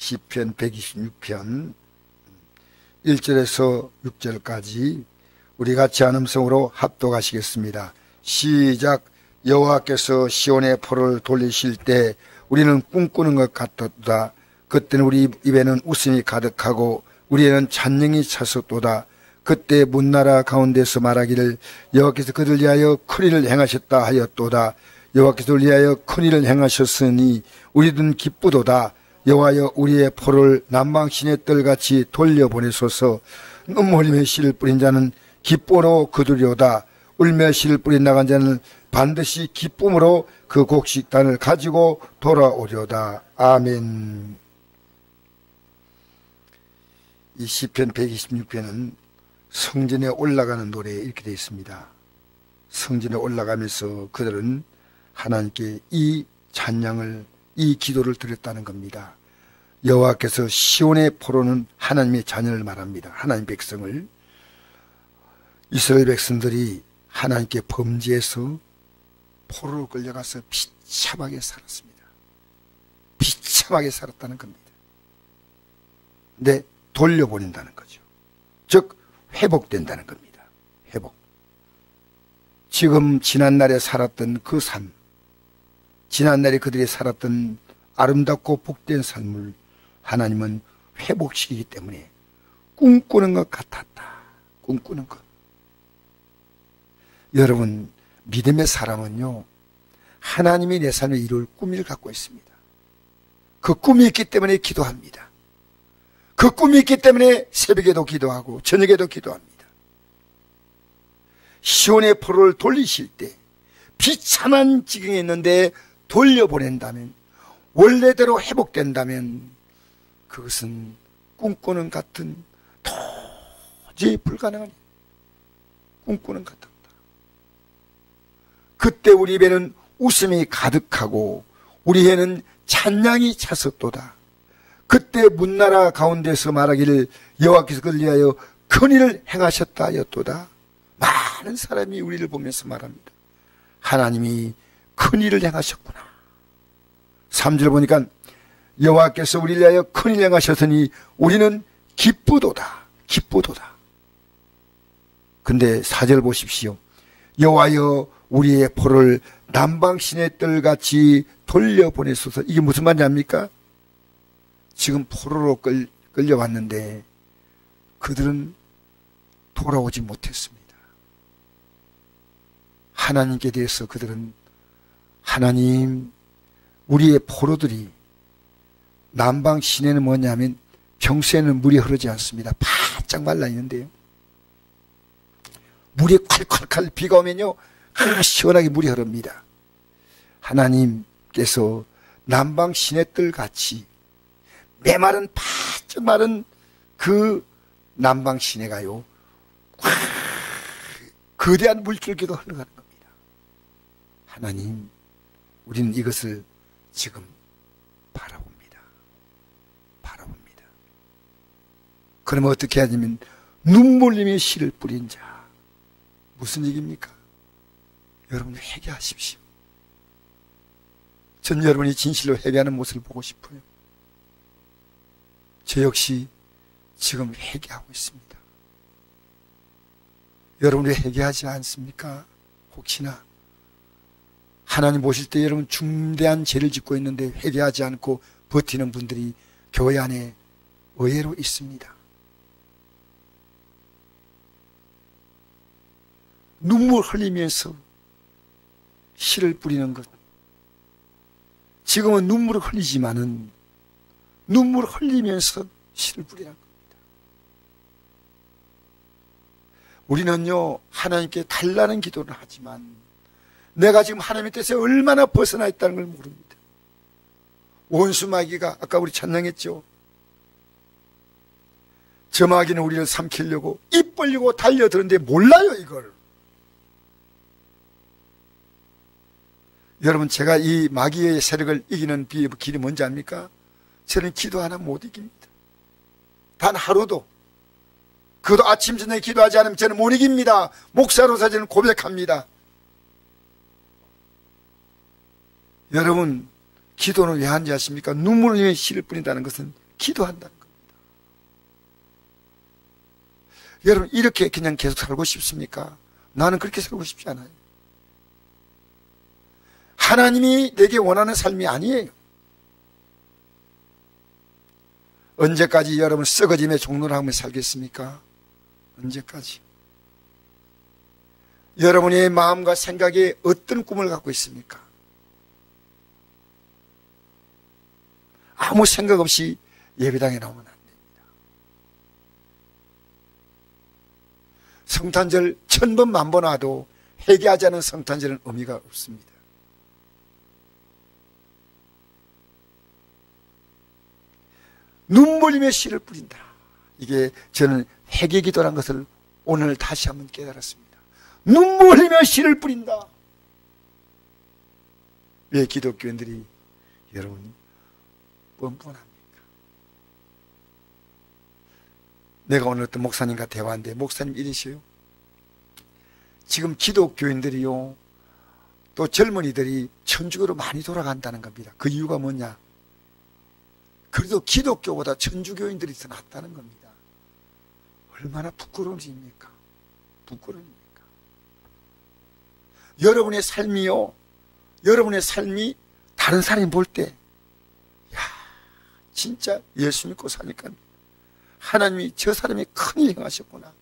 시편 126편 1절에서 6절까지 우리 같이 한 음성으로 합독하시겠습니다. 시작. 여호와께서 시온의 포로를 돌리실 때 우리는 꿈꾸는 것 같았도다. 그때는 우리 입에는 웃음이 가득하고 우리에는 찬양이 찼었도다. 그때 문나라 가운데서 말하기를 여호와께서 그들 위하여 큰일을 행하셨다 하였도다. 여호와께서 우리 위하여 큰일을 행하셨으니 우리는 기쁘도다. 여호와여 우리의 포를 남방신의 뜰같이 돌려보내소서. 눈물 흘리며 씨를 뿌린 자는 기쁨으로 거두리오다. 울며 씨를 뿌린 나간 자는 반드시 기쁨으로 그 곡식단을 가지고 돌아오려다. 아멘. 이 시편 126편은 성전에 올라가는 노래에 이렇게 되어 있습니다. 성전에 올라가면서 그들은 하나님께 이 찬양을, 이 기도를 드렸다는 겁니다. 여호와께서 시온의 포로는 하나님의 자녀를 말합니다. 하나님 백성을. 이스라엘 백성들이 하나님께 범죄해서 포로로 끌려가서 비참하게 살았습니다. 비참하게 살았다는 겁니다. 근데 돌려보낸다는 거죠. 즉 회복된다는 겁니다. 회복. 지금 지난날에 살았던 그 삶, 지난날에 그들이 살았던 아름답고 복된 삶을 하나님은 회복시키기 때문에 꿈꾸는 것 같았다. 꿈꾸는 것. 여러분, 믿음의 사람은요, 하나님이 내 삶에 이룰 꿈을 갖고 있습니다. 그 꿈이 있기 때문에 기도합니다. 그 꿈이 있기 때문에 새벽에도 기도하고 저녁에도 기도합니다. 시온의 포로를 돌리실 때 비참한 지경에 있는데 돌려보낸다면, 원래대로 회복된다면 그것은 꿈꾸는 같은 도저히 불가능한 꿈꾸는 같다. 그때 우리 입에는 웃음이 가득하고 우리에는 찬양이 찼었도다. 그때 문나라 가운데서 말하기를 여호와께서 그를 위하여 큰일을 행하셨다 하였도다. 많은 사람이 우리를 보면서 말합니다. 하나님이 큰일을 행하셨구나. 3절 보니까 여호와께서 우리를 위하여 큰일을 행하셨으니 우리는 기쁘도다. 기쁘도다. 근데 4절 보십시오. 여호와여 우리의 포를 남방신의 뜰같이 돌려보내소서. 이게 무슨 말인지 압니까? 지금 포로로 끌려왔는데 그들은 돌아오지 못했습니다. 하나님께 대해서 그들은 하나님, 우리의 포로들이, 남방 시내는 뭐냐면 평소에는 물이 흐르지 않습니다. 바짝 말라 있는데요, 물이 콸콸콸 비가 오면요 시원하게 물이 흐릅니다. 하나님께서 남방 시내뜰 같이 메마른 바짝 마른 그 남방 시내가요 거대한 물줄기가 흘러가는 겁니다. 하나님, 우리는 이것을 지금 바라봅니다. 바라봅니다. 그러면 어떻게 하냐면 눈물 흘리며 씨를 뿌린 자. 무슨 얘기입니까? 여러분 회개하십시오. 전 여러분이 진실로 회개하는 모습을 보고 싶어요. 저 역시 지금 회개하고 있습니다. 여러분 왜 회개하지 않습니까? 혹시나 하나님 보실 때 여러분 중대한 죄를 짓고 있는데 회개하지 않고 버티는 분들이 교회 안에 의외로 있습니다. 눈물 흘리면서 씨를 뿌리는 것. 지금은 눈물을 흘리지만은 눈물을 흘리면서 씨를 뿌리는 겁니다. 우리는요 하나님께 달라는 기도를 하지만 내가 지금 하나님의 뜻에 얼마나 벗어나 있다는 걸 모릅니다. 원수 마귀가 아까 우리 찬양했죠. 저 마귀는 우리를 삼키려고 입 벌리고 달려드는데 몰라요 이걸. 여러분, 제가 이 마귀의 세력을 이기는 길이 뭔지 압니까? 저는 기도 하나 못 이깁니다. 단 하루도. 그것도 아침 저녁에 기도하지 않으면 저는 못 이깁니다. 목사로서 저는 고백합니다. 여러분, 기도는 왜 하는지 아십니까? 눈물을 흘리며 씨를 뿌린다는 것은 기도한다는 겁니다. 여러분, 이렇게 그냥 계속 살고 싶습니까? 나는 그렇게 살고 싶지 않아요. 하나님이 내게 원하는 삶이 아니에요. 언제까지 여러분 썩어짐의 종로를 하며 살겠습니까? 언제까지? 여러분의 마음과 생각에 어떤 꿈을 갖고 있습니까? 아무 생각 없이 예배당에 나오면 안 됩니다. 성탄절 1000번 만번 와도 회개하지 않은 성탄절은 의미가 없습니다. 눈물 흘리며 씨를 뿌린다. 이게 저는 회개기도라는 것을 오늘 다시 한번 깨달았습니다. 눈물 흘리며 씨를 뿌린다. 왜 기독교인들이 여러분 뻔뻔합니까? 내가 오늘 어떤 목사님과 대화하는데 목사님 이러셔요. 지금 기독교인들이요, 또 젊은이들이 천주교로 많이 돌아간다는 겁니다. 그 이유가 뭐냐? 그래도 기독교보다 천주교인들이 더 낫다는 겁니다. 얼마나 부끄러운 일입니까? 부끄러운 일입니까? 여러분의 삶이요, 여러분의 삶이 다른 사람이 볼 때, 야, 진짜 예수 믿고 사니까 하나님이 저 사람이 큰일 행하셨구나.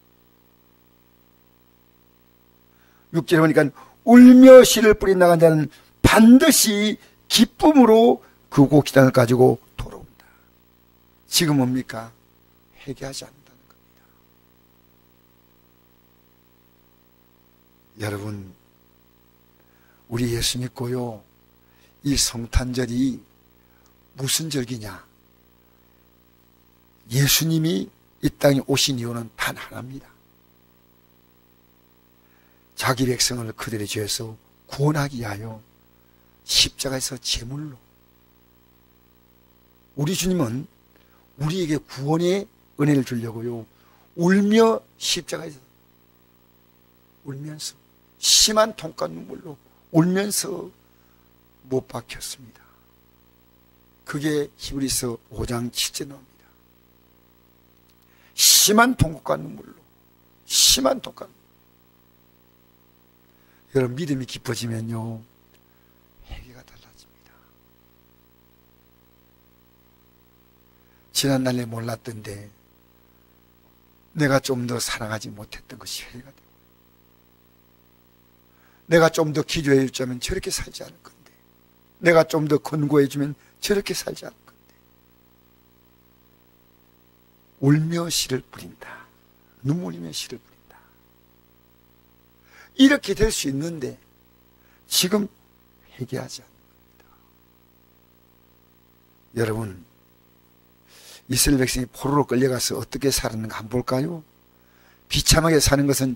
6절에 보니까 울며 씨를 뿌리 나간 자는 반드시 기쁨으로 그 곡식단을 가지고 돌아온다. 지금 뭡니까? 회개하지 않는다는 겁니다. 여러분, 우리 예수 믿고요, 이 성탄절이 무슨 절기냐? 예수님이 이 땅에 오신 이유는 단 하나입니다. 자기 백성을 그들의 죄에서 구원하기 위하여 십자가에서 제물로, 우리 주님은 우리에게 구원의 은혜를 주려고요, 울며 십자가에서 울면서 심한 통과 눈물로 울면서 못 박혔습니다. 그게 히브리서 5장 7절에 나옵니다. 심한 통곡과 눈물로, 심한 통곡과 눈물. 여러분, 믿음이 깊어지면요, 회개가 달라집니다. 지난날에 몰랐던데 내가 좀 더 사랑하지 못했던 것이 회개가 되고, 내가 좀 더 기도해 주자면 저렇게 살지 않을 건데, 내가 좀 더 권고해 주면 저렇게 살지 않을 건데. 울며 씨를 뿌린다. 눈물 흘리며 씨를 뿌린다. 이렇게 될 수 있는데 지금 회개하지 않는 겁니다. 여러분, 이스라엘 백성이 포로로 끌려가서 어떻게 살았는가 한번 볼까요? 비참하게 사는 것은,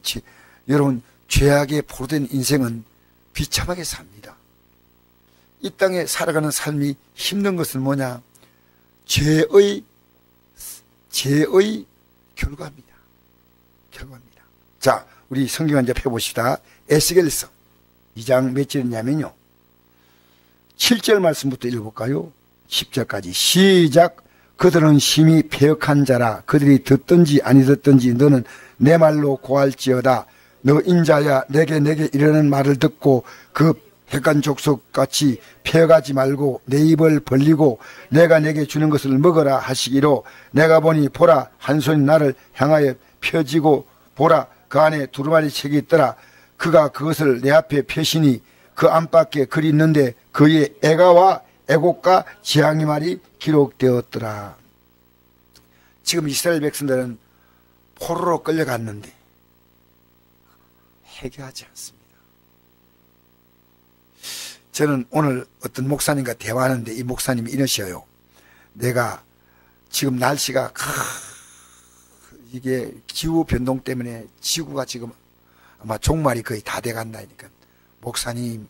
여러분, 죄악에 포로된 인생은 비참하게 삽니다. 이 땅에 살아가는 삶이 힘든 것은 뭐냐? 죄의 결과입니다. 결과입니다. 자, 우리 성경 한 장 펴봅시다. 에스겔서 2장 몇 절이냐면요, 7절 말씀부터 읽어볼까요? 10절까지 시작. 그들은 심히 패역한 자라. 그들이 듣든지 아니 듣든지 너는 내 말로 고할지어다. 너 인자야, 내게 이르는 말을 듣고 그 백한 족속같이 패역하지 말고 내 입을 벌리고 내가 내게 주는 것을 먹어라 하시기로, 내가 보니 보라, 한 손이 나를 향하여 펴지고 보라, 그 안에 두루마리 책이 있더라. 그가 그것을 내 앞에 펴시니 그 안팎에 글이 있는데 그의 애가와 애곡과 재앙의 말이 기록되었더라. 지금 이스라엘 백성들은 포로로 끌려갔는데 회개하지 않습니다. 저는 오늘 어떤 목사님과 대화하는데 이 목사님이 이러셔요. 내가 지금 날씨가 이게 기후 변동 때문에 지구가 지금 아마 종말이 거의 다 돼간다니까, 목사님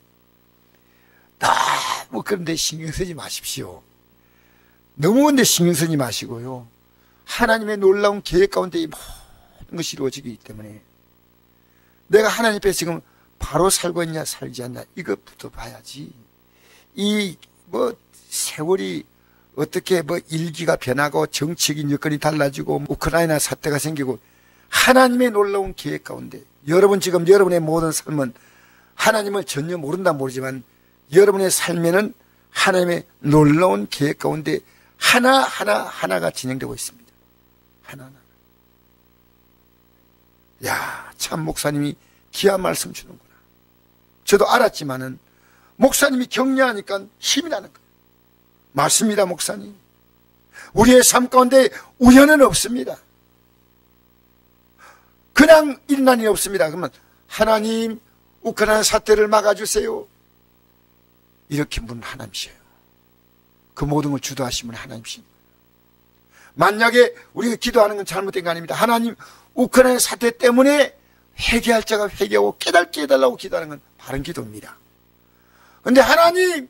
너무 그런데 신경 쓰지 마십시오. 너무 근데 신경 쓰지 마시고요, 하나님의 놀라운 계획 가운데 이 모든 것이 이루어지기 때문에 내가 하나님 앞에 지금 바로 살고 있냐 살지 않냐 이것부터 봐야지, 이 세월이 어떻게 뭐 일기가 변하고 정치적인 여건이 달라지고 우크라이나 사태가 생기고 하나님의 놀라운 계획 가운데 여러분 지금 여러분의 모든 삶은 하나님을 전혀 모른다 모르지만 여러분의 삶에는 하나님의 놀라운 계획 가운데 하나가 진행되고 있습니다. 하나하나. 야, 참 목사님이 귀한 말씀 주는구나. 저도 알았지만은 목사님이 격려하니까 힘이 나는 거예요. 맞습니다, 목사님. 우리의 삶 가운데 우연은 없습니다. 그냥 일어난 일이 없습니다. 그러면 하나님 우크라이나 사태를 막아주세요. 이렇게 묻는 하나님이셔요. 그 모든 걸 주도하시는 하나님이십니다. 만약에 우리가 기도하는 건 잘못된 거 아닙니다. 하나님 우크라이나 사태 때문에 회개할 자가 회개하고 깨닫게 해달라고 기도하는 건 바른 기도입니다. 그런데 하나님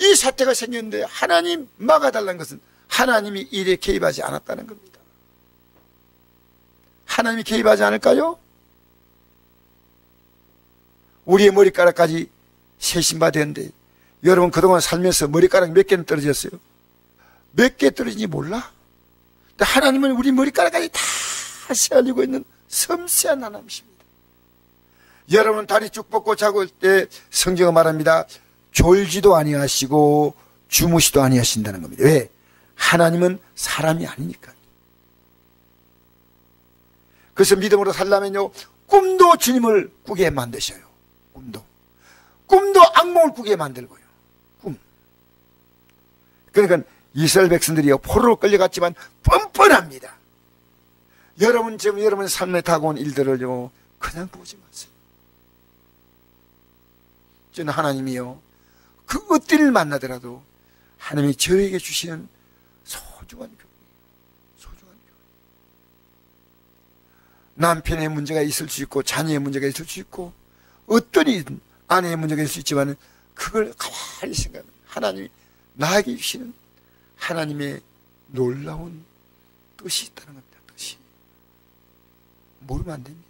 이 사태가 생겼는데 하나님 막아달라는 것은 하나님이 일에 개입하지 않았다는 겁니다. 하나님이 개입하지 않을까요? 우리의 머리카락까지 세신받았는데 여러분 그동안 살면서 머리카락 몇 개는 떨어졌어요? 몇 개 떨어진지 몰라? 근데 하나님은 우리 머리카락까지 다 세알리고 있는 섬세한 하나님이십니다. 여러분 다리 쭉 뻗고 자고 있을 때 성경은 말합니다. 졸지도 아니하시고 주무시도 아니하신다는 겁니다. 왜? 하나님은 사람이 아니니까. 그래서 믿음으로 살려면요 꿈도 주님을 꾸게 만드셔요. 꿈도 악몽을 꾸게 만들고요. 꿈. 그러니까 이스라엘 백성들이요 포로로 끌려갔지만 뻔뻔합니다. 여러분 지금 여러분의 삶에 다가온 일들을요 그냥 보지 마세요. 저는 하나님이요 그 어떤 일을 만나더라도 하나님이 저에게 주시는 소중한 교회예요. 소중한 교회. 남편의 문제가 있을 수 있고 자녀의 문제가 있을 수 있고 어떤 일이든 아내의 문제가 있을 수 있지만 그걸 가만히 생각하면 하나님이 나에게 주시는 하나님의 놀라운 뜻이 있다는 겁니다. 뜻이. 모르면 안 됩니다.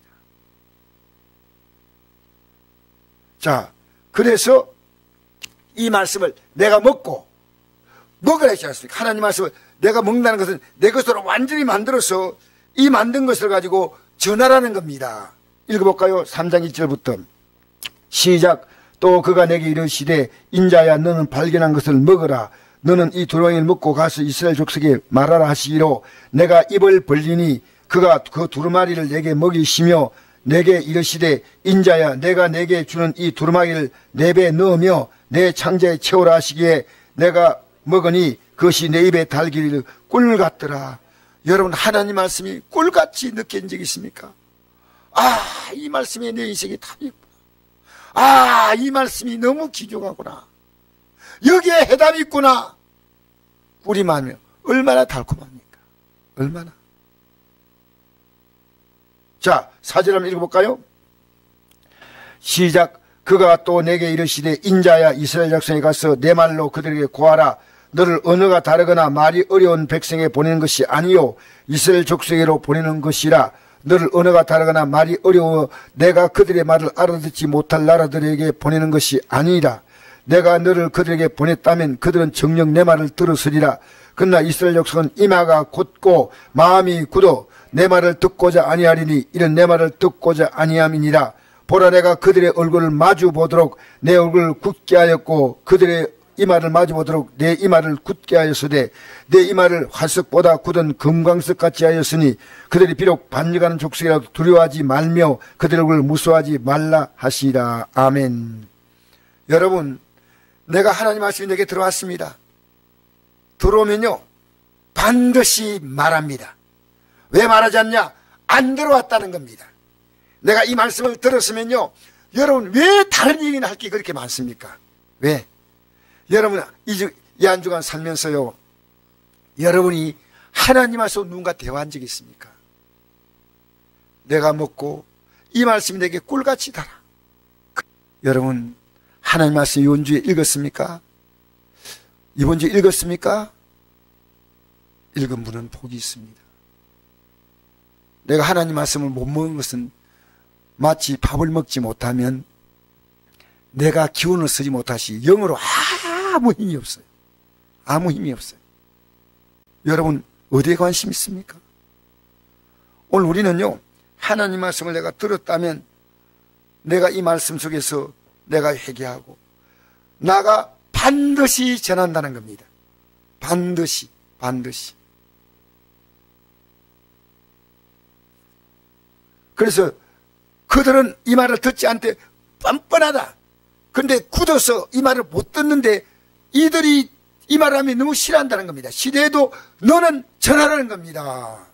자, 그래서 이 말씀을 내가 먹으라 했지 않습니까? 하나님 말씀을 내가 먹는다는 것은 내 것으로 완전히 만들어서 이 만든 것을 가지고 전하라는 겁니다. 읽어볼까요? 3장 1절부터 시작. 또 그가 내게 이르시되 인자야 너는 발견한 것을 먹으라. 너는 이 두루마기를 먹고 가서 이스라엘 족속에 말하라 하시기로 내가 입을 벌리니 그가 그 두루마리를 내게 먹이시며 내게 이르시되 인자야 내가 내게 주는 이 두루마기를 내 배에 넣으며 내 창자에 채우라 하시기에 내가 먹으니 그것이 내 입에 달기를 꿀 같더라. 여러분 하나님 말씀이 꿀같이 느낀 적이 있습니까? 아, 이 말씀에 내 인생이 답이 있구나. 아, 이 말씀이 너무 귀중하구나. 여기에 해답이 있구나. 꿀이 많으면 얼마나 달콤합니까? 얼마나. 자, 4절 한번 읽어볼까요? 시작. 그가 또 내게 이르시되 인자야 이스라엘 백성에 가서 내 말로 그들에게 고하라. 너를 언어가 다르거나 말이 어려운 백성에 보내는 것이 아니요 이스라엘 족속에로 보내는 것이라. 너를 언어가 다르거나 말이 어려워 내가 그들의 말을 알아듣지 못할 나라들에게 보내는 것이 아니라. 내가 너를 그들에게 보냈다면 그들은 정녕 내 말을 들었으리라. 그러나 이스라엘 족속은 이마가 곧고 마음이 굳어 내 말을 듣고자 아니하리니 이런 내 말을 듣고자 아니함이니라. 보라 내가 그들의 얼굴을 마주 보도록 내 얼굴을 굳게 하였고 그들의 이마를 마주 보도록 내 이마를 굳게 하였으되 내 이마를 화석보다 굳은 금광석 같이 하였으니 그들이 비록 반역하는 족속이라도 두려워하지 말며 그들의 얼굴을 무서워하지 말라 하시라. 아멘. 여러분 내가 하나님 말씀이 내게 들어왔습니다. 들어오면요 반드시 말합니다. 왜 말하지 않냐? 안 들어왔다는 겁니다. 내가 이 말씀을 들었으면요 여러분 왜 다른 얘기나 할 게 그렇게 많습니까? 왜? 여러분 이 한 주간 살면서요 여러분이 하나님 앞에서 누군가 대화한 적이 있습니까? 내가 먹고 이 말씀이 내게 꿀같이 달아. 여러분 하나님 말씀 이번 주에 읽었습니까? 이번 주에 읽었습니까? 읽은 분은 복이 있습니다. 내가 하나님 말씀을 못 먹은 것은 마치 밥을 먹지 못하면 내가 기운을 쓰지 못하시 영으로 아무 힘이 없어요. 아무 힘이 없어요. 여러분 어디에 관심 있습니까? 오늘 우리는요, 하나님 말씀을 내가 들었다면 내가 이 말씀 속에서 내가 회개하고 나가 반드시 전한다는 겁니다. 반드시. 그래서 그들은 이 말을 듣지 않되 뻔뻔하다. 근데 굳어서 이 말을 못 듣는데 이들이 이 말을 하면 너무 싫어한다는 겁니다. 시대에도 너는 전하라는 겁니다.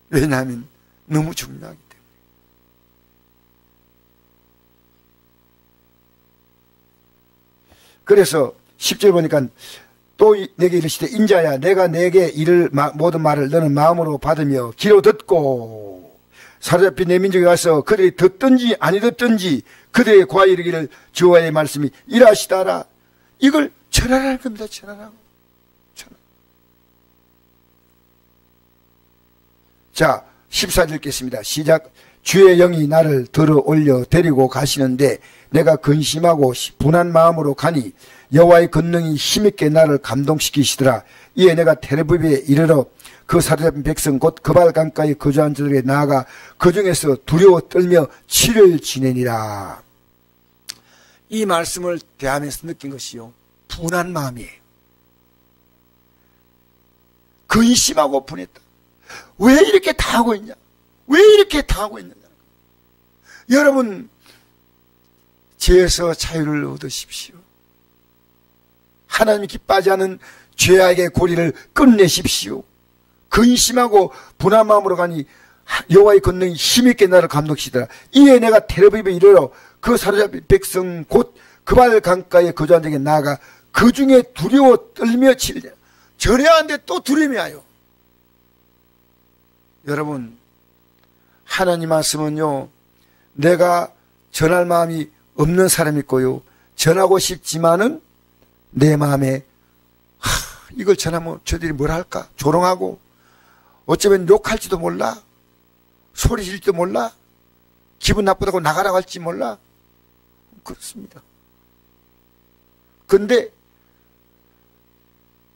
왜냐하면 너무 중요하기 때문에. 그래서 10절 보니까 또 내게 이르시되 인자야 내가 내게 이를 모든 말을 너는 마음으로 받으며 귀로 듣고 사로잡힌 내 민족에 와서 그들이 듣든지 아니 듣든지 그들의 고하여 이르기를 주와의 말씀이 이러하시다라. 이걸 전하라는 겁니다. 전하라고. 자, 14절 읽겠습니다. 시작. 주의 영이 나를 들어 올려 데리고 가시는데 내가 근심하고 분한 마음으로 가니 여호와의 권능이 힘있게 나를 감동시키시더라. 이에 내가 테르비에 이르러 그 사로잡힌 백성 곧 그발 강가에 거주한 자들에게 나아가 그 중에서 두려워 떨며 7일 지내니라. 이 말씀을 대하면서 느낀 것이요, 분한 마음이에요. 근심하고 분했다. 왜 이렇게 당하고 있냐? 왜 이렇게 당하고 있느냐? 여러분, 죄에서 자유를 얻으십시오. 하나님이 기뻐하지 않은 죄악의 고리를 끝내십시오. 근심하고 분한 마음으로 가니 여호와의 권능이 힘있게 나를 감동시키더라. 이에 내가 테르비에 이르러 그 사로잡힌 백성 곧 그발 강가에 거주한 자에게 나아가 그 중에 두려워 떨며 치리라. 전해야 하는데 또 두려움이 와요. 여러분, 하나님 말씀은요, 내가 전할 마음이 없는 사람이 있고요, 전하고 싶지만은 내 마음에 이걸 전하면 저들이 뭘 할까? 조롱하고 어쩌면 욕할지도 몰라, 소리 질지도 몰라, 기분 나쁘다고 나가라고 할지 몰라. 그렇습니다. 근데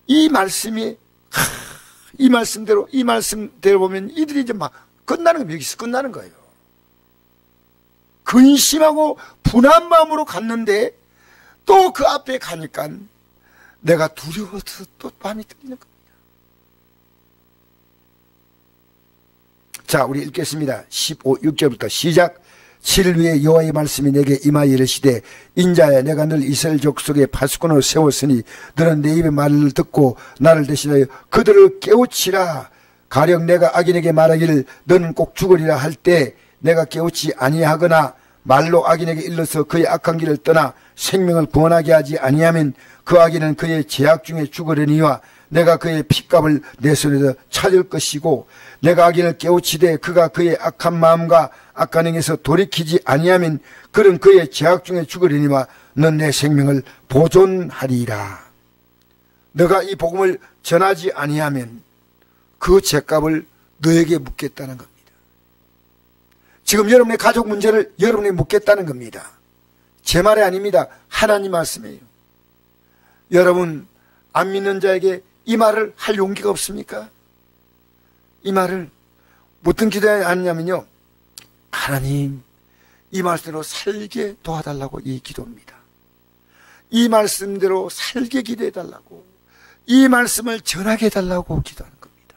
이 말씀이 이 말씀대로 보면 이들이 이제 막 끝나는 거예요. 여기서 끝나는 거예요. 근심하고 분한 마음으로 갔는데 또 그 앞에 가니까 내가 두려워서 또 마음이 떨리는 겁니다. 자, 우리 읽겠습니다. 6절부터 시작. 7일 위에 여호와의 말씀이 내게 임하여 이르시되 인자야 내가 늘 이스라엘 족속에 파수꾼을 세웠으니 너는 내 입의 말을 듣고 나를 대신하여 그들을 깨우치라. 가령 내가 악인에게 말하기를 너는 꼭 죽으리라 할 때 내가 깨우치 아니하거나 말로 악인에게 일러서 그의 악한 길을 떠나 생명을 구원하게 하지 아니하면 그 악인은 그의 죄악 중에 죽으려니와 내가 그의 핏값을 내 손에서 찾을 것이고 내가 악인을 깨우치되 그가 그의 악한 마음과 악한 행에서 돌이키지 아니하면 그는 그의 죄악 중에 죽으려니와 넌 내 생명을 보존하리라. 너가 이 복음을 전하지 아니하면 그 죄값을 너에게 묻겠다는 겁니다. 지금 여러분의 가족 문제를 여러분에게 묻겠다는 겁니다. 제 말이 아닙니다. 하나님 말씀이에요. 여러분, 안 믿는 자에게 이 말을 할 용기가 없습니까? 이 말을 무슨 기도해야 하느냐면요, 하나님 이 말씀대로 살게 도와달라고 이 기도입니다. 이 말씀대로 살게 기도해달라고, 이 말씀을 전하게 해달라고 기도하는 겁니다.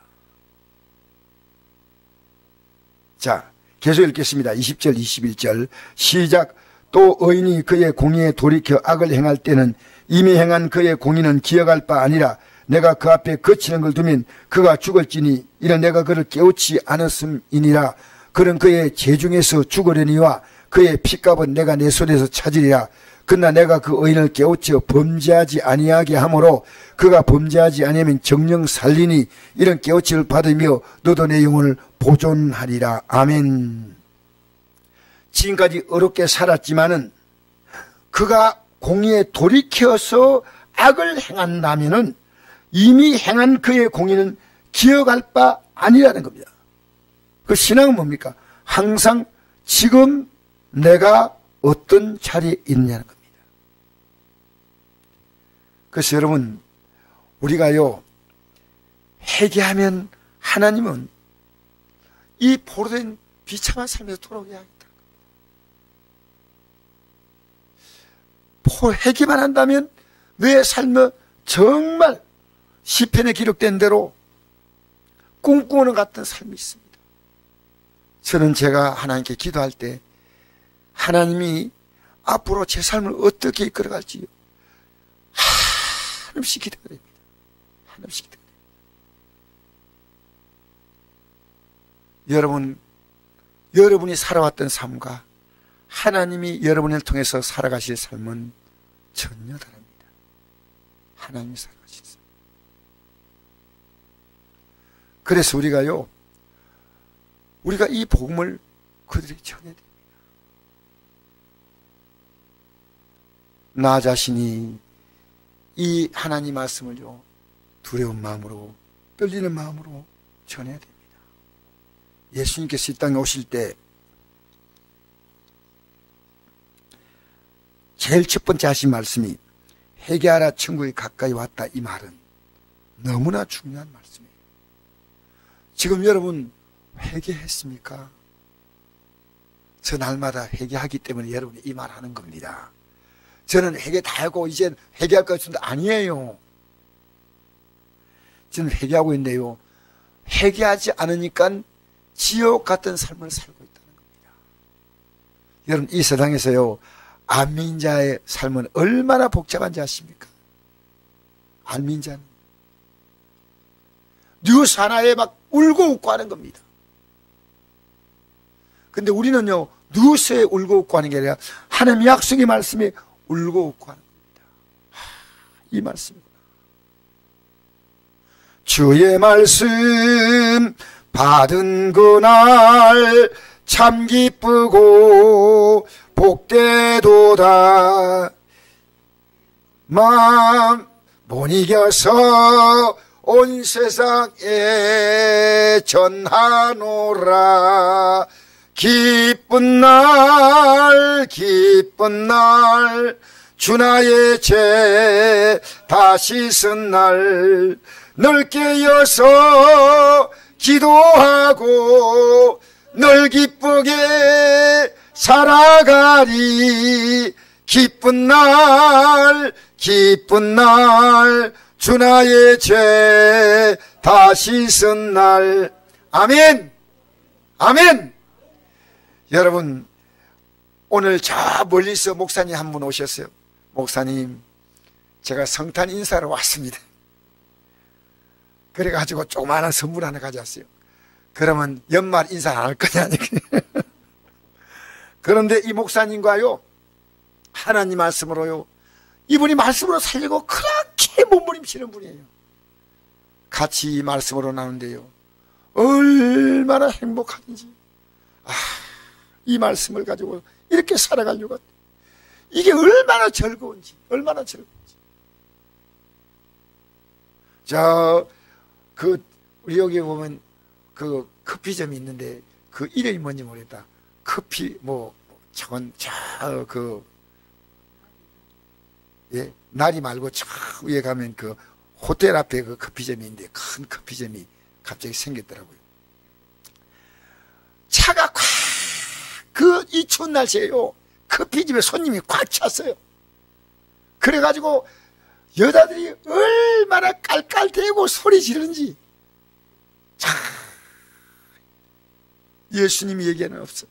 자, 계속 읽겠습니다. 20절 21절 시작. 또 의인이 그의 공의에 돌이켜 악을 행할 때는 이미 행한 그의 공의는 기억할 바 아니라 내가 그 앞에 거치는 걸 두면 그가 죽을지니 이는 내가 그를 깨우치 않았음이니라. 그는 그의 죄 중에서 죽으려니와 그의 핏값은 내가 내 손에서 찾으리라. 그러나 내가 그 의인을 깨우쳐 범죄하지 아니하게 하므로 그가 범죄하지 아니하면 정령 살리니 이런 깨우침을 받으며 너도 내 영혼을 보존하리라. 아멘. 지금까지 어렵게 살았지만은 그가 공의에 돌이켜서 악을 행한다면은 이미 행한 그의 공의는 기억할 바 아니라는 겁니다. 그 신앙은 뭡니까? 항상 지금 내가 어떤 자리에 있느냐는 겁니다. 그래서 여러분, 우리가요, 회개하면 하나님은 이 포로된 비참한 삶에서 돌아오게 하겠다. 회개만 한다면 너의 삶은 정말 시편에 기록된 대로 꿈꾸는 같은 삶이 있습니다. 저는 제가 하나님께 기도할 때 하나님이 앞으로 제 삶을 어떻게 이끌어갈지요, 한없이 기도가 됩니다. 한없이 기도가 됩니다. 여러분이 살아왔던 삶과 하나님이 여러분을 통해서 살아가실 삶은 전혀 다릅니다. 하나님이 살아가실 삶. 그래서 우리가 이 복음을 그들에게 전해야 됩니다. 나 자신이 이 하나님 말씀을요, 두려운 마음으로, 떨리는 마음으로 전해야 됩니다. 예수님께서 이 땅에 오실 때 제일 첫 번째 하신 말씀이 회개하라, 천국이 가까이 왔다. 이 말은 너무나 중요한 말씀이에요. 지금 여러분 회개했습니까? 저 날마다 회개하기 때문에 여러분이 이 말 하는 겁니다. 저는 회개 다 하고 이제 회개할 것 같은데 아니에요. 저는 회개하고 있는데요, 회개하지 않으니까 지옥 같은 삶을 살고 있다는 겁니다. 여러분, 이 세상에서요, 안민자의 삶은 얼마나 복잡한지 아십니까? 안민자는 뉴스 하나에 막 울고 웃고 하는 겁니다. 근데 우리는요, 뉴스에 울고 웃고 하는 게 아니라 하나님 약속의 말씀에 울고 웃고 하는 겁니다. 이 말씀이구나. 주의 말씀 받은 그날 참 기쁘고 복되도다. 마음 못 이겨서 온 세상에 전하노라. 기쁜 날 주 나의 죄 다시 쓴 날 널 깨어서 기도하고 널 기쁘게 살아가리. 기쁜 날 주 나의 죄 다시 쓴 날. 아멘, 아멘. 여러분, 오늘 저 멀리서 목사님 한 분 오셨어요. 목사님, 제가 성탄 인사로 왔습니다. 그래가지고 조그마한 선물 하나 가져왔어요. 그러면 연말 인사 안 할 거냐. 그런데 이 목사님과요, 하나님 말씀으로요, 이분이 말씀으로 살려고 그렇게 몸부림치는 분이에요. 같이 이 말씀으로 나누는데요, 얼마나 행복한지. 이 말씀을 가지고 이렇게 살아가려고, 이게 얼마나 즐거운지. 우리 여기 보면 그 커피점이 있는데 그 이름이 뭔지 모르겠다. 커피 나리 말고 저 위에 가면 그 호텔 앞에 그 커피점이 있는데, 큰 커피점이 갑자기 생겼더라고요. 차가 꽉, 이 추운 날씨에요, 커피집에 손님이 꽉 찼어요. 그래가지고 여자들이 얼마나 깔깔대고 소리 지르는지. 참, 예수님이 얘기는 없어.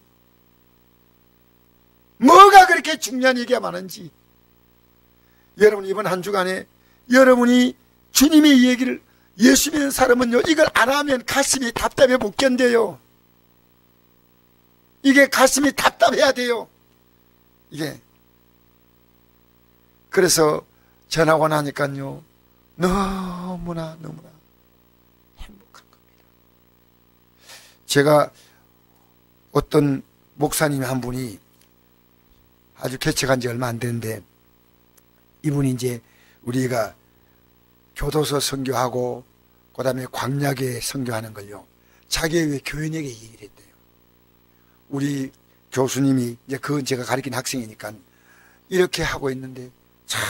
뭐가 그렇게 중요한 얘기가 많은지. 여러분, 이번 한 주간에 여러분이 주님의 이 얘기를, 예수 믿는 사람은요, 이걸 안 하면 가슴이 답답해 못 견뎌요. 이게 가슴이 답답해야 돼요. 이게. 그래서 전하고 나니까요, 너무나 행복한 겁니다. 제가 어떤 목사님 한 분이 아주 개척한 지 얼마 안 됐는데, 이분이 이제 우리가 교도소 선교하고 그 다음에 광야교회 선교하는 걸요, 자기 교인에게 얘기를 했대요. 우리 교수님이, 이제 그건 제가 가르친 학생이니까 이렇게 하고 있는데, 참,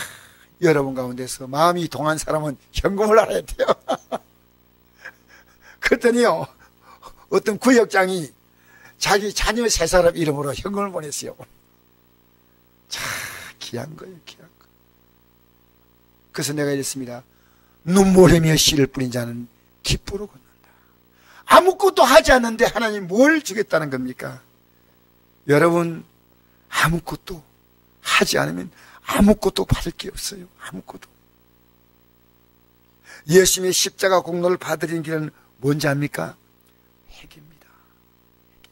여러분 가운데서 마음이 동한 사람은 현금을 알아야 돼요. 그랬더니요, 어떤 구역장이 자기 자녀 3사람 이름으로 현금을 보냈어요. 참 귀한 거예요, 귀한 거. 그래서 내가 이랬습니다. 눈물 흘리며 씨를 뿌린 자는 기쁘로 걷는다. 아무것도 하지 않는데 하나님 뭘 주겠다는 겁니까? 여러분, 아무것도 하지 않으면 아무것도 받을 게 없어요. 아무것도. 예수님의 십자가 공로를 받으리는 길은 뭔지 압니까? 회개입니다. 회개.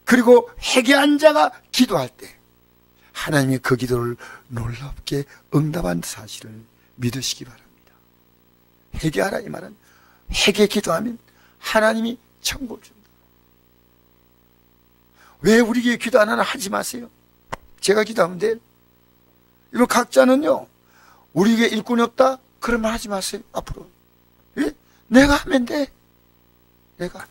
그리고 회개한 자가 기도할 때 하나님이 그 기도를 놀랍게 응답한 사실을 믿으시기 바랍니다. 회개하라 이 말은 회개 기도하면 하나님이 천국을 준다. 왜 우리에게 기도 안 하나 하지 마세요. 제가 기도하면 돼. 이런 각자는요, 우리에게 일꾼이 없다? 그런 말 하지 마세요. 앞으로. 예? 내가 하면 돼. 내가.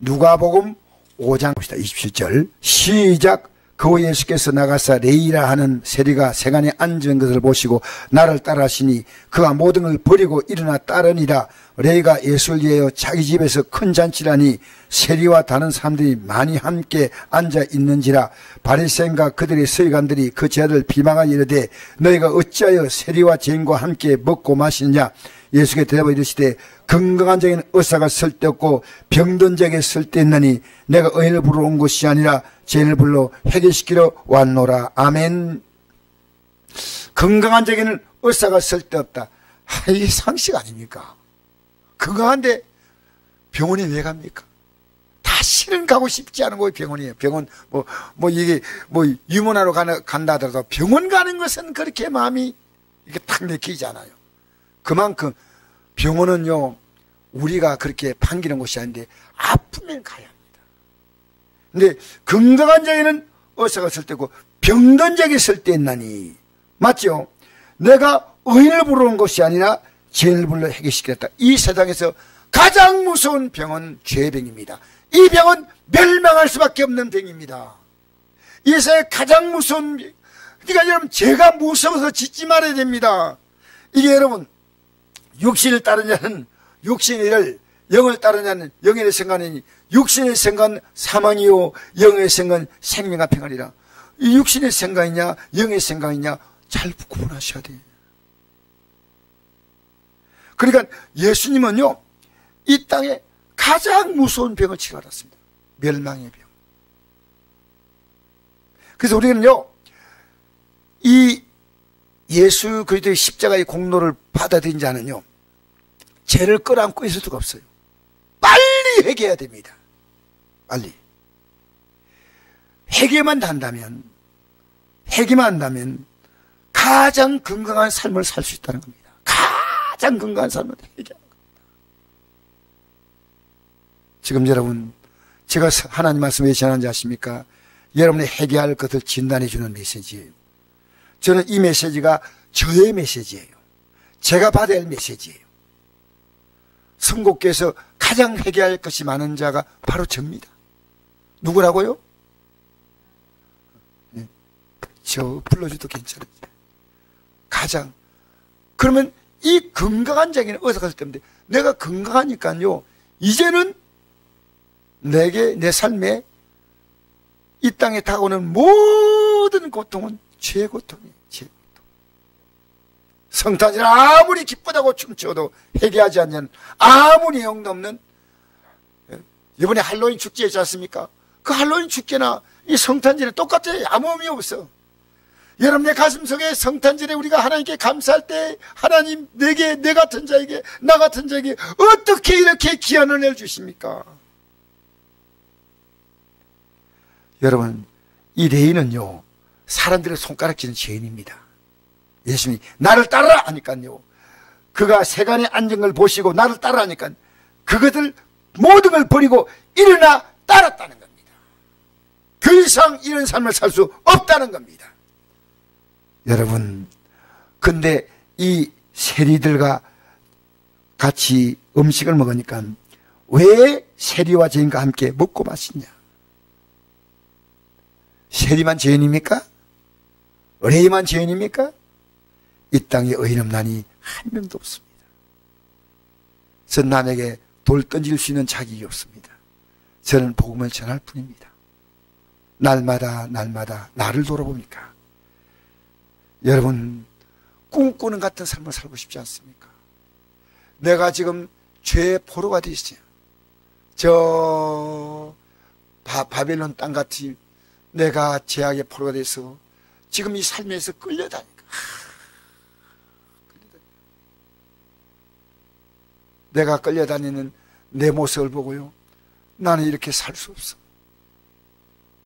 누가복음 5장 27절 시작. 그 후 예수께서 나가사 레이라 하는 세리가 세간에 앉은 것을 보시고 나를 따라하시니 그가 모든 걸 버리고 일어나 따르니라. 레이가 예수를 위하여 자기 집에서 큰 잔치를 하니 세리와 다른 사람들이 많이 함께 앉아 있는지라. 바리새인과 그들의 서기관들이 그 제자를 비방하여 이르되 너희가 어찌하여 세리와 죄인과 함께 먹고 마시느냐. 예수께 대답하여 이르시되 건강한 자에게는 의사가 쓸데없고 병든 자에게 쓸데있나니 내가 의인을 부르러 온 것이 아니라 죄인을 불러 회개시키러 왔노라. 아멘. 건강한 자에게는 의사가 쓸데없다. 이게 상식 아닙니까? 건강한데 병원에 왜 갑니까? 다시는 가고 싶지 않은 거예요. 병원이에요. 병원 이게 유문하러 간다 하더라도 병원 가는 것은 그렇게 마음이 이렇게 탁 내키지 않아요. 그만큼 병원은요, 우리가 그렇게 반기는 곳이 아닌데 아프면 가야 합니다. 근데 건강한 자에는 의사가 쓸데없고 병든 자에게 쓸데있나니, 맞죠? 내가 의인을 부르러 온 것이 아니라 죄인을 불러 회개시켰다. 이 세상에서 가장 무서운 병은 죄병입니다. 이 병은 멸망할 수밖에 없는 병입니다. 이 세상에 가장 무서운 병. 그러니까 여러분, 죄가 무서워서 짓지 말아야 됩니다. 이게 여러분, 육신을 따르냐는 육신의 일을, 영을 따르냐는 영의 생각이니 육신의 생각은 사망이요 영의 생각은 생명과 평안이라. 이 육신의 생각이냐 영의 생각이냐 잘 구분하셔야 돼요. 그러니까 예수님은요, 이 땅에 가장 무서운 병을 치료하셨습니다. 멸망의 병. 그래서 우리는요, 이 예수 그리스도의 십자가의 공로를 받아들인 자는요, 죄를 끌어안고 있을 수가 없어요. 빨리 회개해야 됩니다. 빨리. 회개만 한다면 가장 건강한 삶을 살 수 있다는 겁니다. 가장 건강한 삶을 회개하는 겁니다. 지금 여러분, 제가 하나님 말씀 왜 전하는지 아십니까? 여러분이 회개할 것을 진단해 주는 메시지예요. 저는 이 메시지가 저의 메시지예요. 제가 받아야 할 메시지예요. 선곡교에서 가장 회개할 것이 많은 자가 바로 저입니다. 누구라고요? 네. 저 불러줘도 괜찮아요. 가장. 그러면 이 건강한 자에게는 어디서 갔을 때인데, 내가 건강하니까요, 이제는 내게, 내 삶에 이 땅에 다가오는 모든 고통은 죄의 고통이에요. 죄의 고통. 성탄절 아무리 기쁘다고 춤추어도 회개하지 않는, 아무리 영도 없는, 이번에 할로윈 축제 있지 않습니까? 그 할로윈 축제나 이 성탄절에 똑같아요. 아무 의미 없어. 여러분의 가슴속에 성탄절에 우리가 하나님께 감사할 때, 하나님 내게, 내 같은 자에게, 나 같은 자에게 어떻게 이렇게 귀한 은혜를 주십니까? 여러분, 이 레이는요, 사람들의 손가락질은 죄인입니다. 예수님이 나를 따르라 하니까요, 그가 세간에 앉은 걸 보시고 나를 따르라 하니까 그것들 모든 걸 버리고 일어나 따랐다는 겁니다. 그 이상 이런 삶을 살 수 없다는 겁니다. 여러분, 근데 이 세리들과 같이 음식을 먹으니까 왜 세리와 죄인과 함께 먹고 마시냐? 세리만 죄인입니까? 레이만 죄인입니까? 이 땅에 의인 없나니 한 명도 없습니다. 전 남에게 돌 던질 수 있는 자격이 없습니다. 저는 복음을 전할 뿐입니다. 날마다 나를 돌아보니까 여러분 꿈꾸는 같은 삶을 살고 싶지 않습니까? 내가 지금 죄의 포로가 되어 있어요. 저 바벨론 땅같이 내가 죄악의 포로가 돼서 지금 이 삶에서 끌려다니까. 내가 끌려다니는 내 모습을 보고요, 나는 이렇게 살 수 없어.